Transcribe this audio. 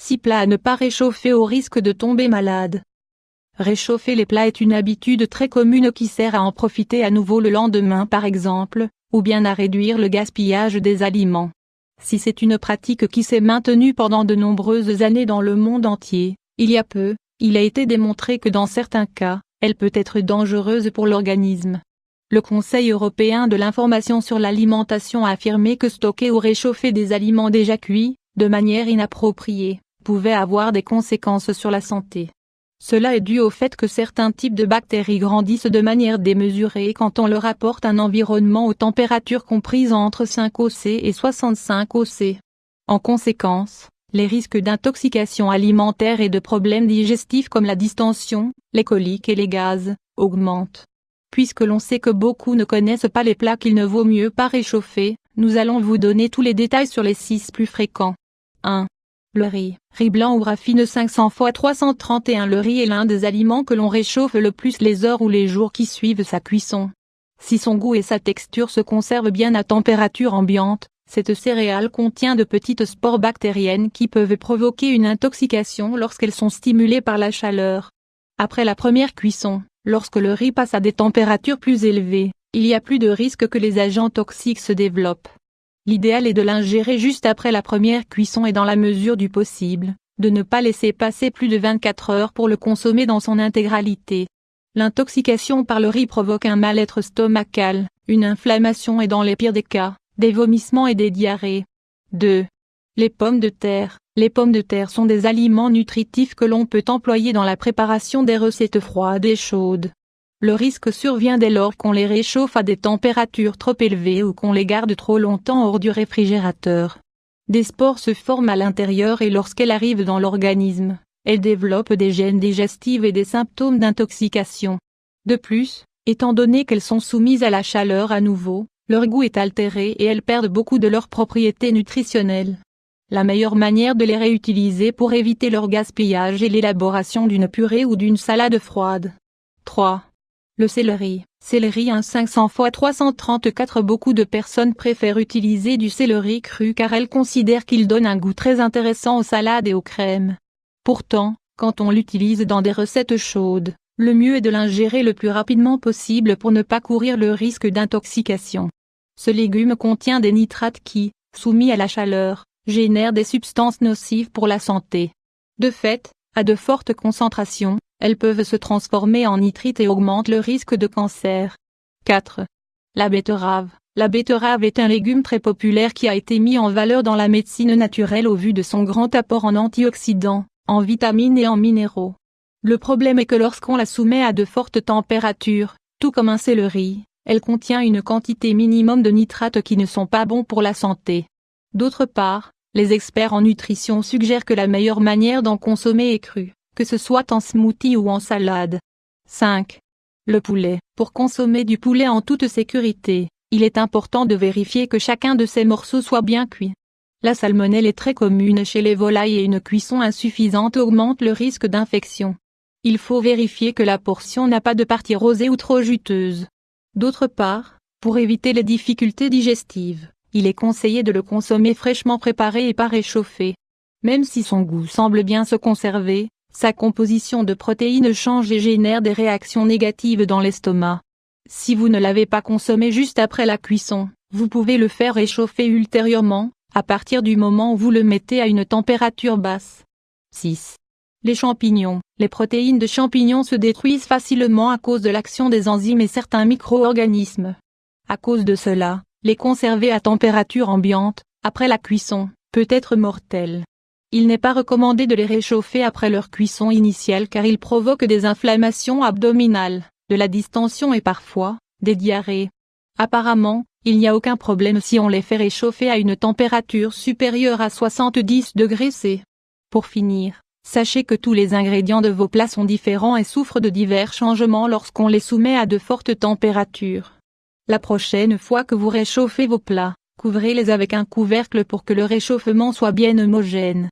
6 plats à ne pas réchauffer au risque de tomber malade. Réchauffer les plats est une habitude très commune qui sert à en profiter à nouveau le lendemain par exemple, ou bien à réduire le gaspillage des aliments. Si c'est une pratique qui s'est maintenue pendant de nombreuses années dans le monde entier, il y a peu, il a été démontré que dans certains cas, elle peut être dangereuse pour l'organisme. Le Conseil européen de l'information sur l'alimentation a affirmé que stocker ou réchauffer des aliments déjà cuits, de manière inappropriée, pouvait avoir des conséquences sur la santé. Cela est dû au fait que certains types de bactéries grandissent de manière démesurée quand on leur apporte un environnement aux températures comprises entre 5 oC et 65 oC. En conséquence, les risques d'intoxication alimentaire et de problèmes digestifs comme la distension, les coliques et les gaz, augmentent. Puisque l'on sait que beaucoup ne connaissent pas les plats qu'il ne vaut mieux pas réchauffer, nous allons vous donner tous les détails sur les 6 plus fréquents. 1. Le riz. Riz blanc ou raffine 500 x 331. Le riz est l'un des aliments que l'on réchauffe le plus les heures ou les jours qui suivent sa cuisson. Si son goût et sa texture se conservent bien à température ambiante, cette céréale contient de petites spores bactériennes qui peuvent provoquer une intoxication lorsqu'elles sont stimulées par la chaleur. Après la première cuisson, lorsque le riz passe à des températures plus élevées, il y a plus de risque que les agents toxiques se développent. L'idéal est de l'ingérer juste après la première cuisson et dans la mesure du possible, de ne pas laisser passer plus de 24 heures pour le consommer dans son intégralité. L'intoxication par le riz provoque un mal-être stomacal, une inflammation et dans les pires des cas, des vomissements et des diarrhées. 2. Les pommes de terre. Les pommes de terre sont des aliments nutritifs que l'on peut employer dans la préparation des recettes froides et chaudes. Le risque survient dès lors qu'on les réchauffe à des températures trop élevées ou qu'on les garde trop longtemps hors du réfrigérateur. Des spores se forment à l'intérieur et lorsqu'elles arrivent dans l'organisme, elles développent des gènes digestifs et des symptômes d'intoxication. De plus, étant donné qu'elles sont soumises à la chaleur à nouveau, leur goût est altéré et elles perdent beaucoup de leurs propriétés nutritionnelles. La meilleure manière de les réutiliser pour éviter leur gaspillage est l'élaboration d'une purée ou d'une salade froide. 3. Le céleri. Céleri 500 x 334. Beaucoup de personnes préfèrent utiliser du céleri cru car elles considèrent qu'il donne un goût très intéressant aux salades et aux crèmes. Pourtant, quand on l'utilise dans des recettes chaudes, le mieux est de l'ingérer le plus rapidement possible pour ne pas courir le risque d'intoxication. Ce légume contient des nitrates qui, soumis à la chaleur, génèrent des substances nocives pour la santé. De fait, à de fortes concentrations, elles peuvent se transformer en nitrite et augmentent le risque de cancer. 4. La betterave. La betterave est un légume très populaire qui a été mis en valeur dans la médecine naturelle au vu de son grand apport en antioxydants, en vitamines et en minéraux. Le problème est que lorsqu'on la soumet à de fortes températures, tout comme un céleri, elle contient une quantité minimum de nitrates qui ne sont pas bons pour la santé. D'autre part, les experts en nutrition suggèrent que la meilleure manière d'en consommer est crue, que ce soit en smoothie ou en salade. 5. Le poulet. Pour consommer du poulet en toute sécurité, il est important de vérifier que chacun de ces morceaux soit bien cuit. La salmonelle est très commune chez les volailles et une cuisson insuffisante augmente le risque d'infection. Il faut vérifier que la portion n'a pas de partie rosée ou trop juteuse. D'autre part, pour éviter les difficultés digestives, il est conseillé de le consommer fraîchement préparé et pas réchauffé. Même si son goût semble bien se conserver, sa composition de protéines change et génère des réactions négatives dans l'estomac. Si vous ne l'avez pas consommé juste après la cuisson, vous pouvez le faire réchauffer ultérieurement, à partir du moment où vous le mettez à une température basse. 6. Les champignons. Les protéines de champignons se détruisent facilement à cause de l'action des enzymes et certains micro-organismes. À cause de cela, les conserver à température ambiante, après la cuisson, peut être mortel. Il n'est pas recommandé de les réchauffer après leur cuisson initiale car ils provoquent des inflammations abdominales, de la distension et parfois, des diarrhées. Apparemment, il n'y a aucun problème si on les fait réchauffer à une température supérieure à 70 degrés C. Pour finir, sachez que tous les ingrédients de vos plats sont différents et souffrent de divers changements lorsqu'on les soumet à de fortes températures. La prochaine fois que vous réchauffez vos plats, couvrez-les avec un couvercle pour que le réchauffement soit bien homogène.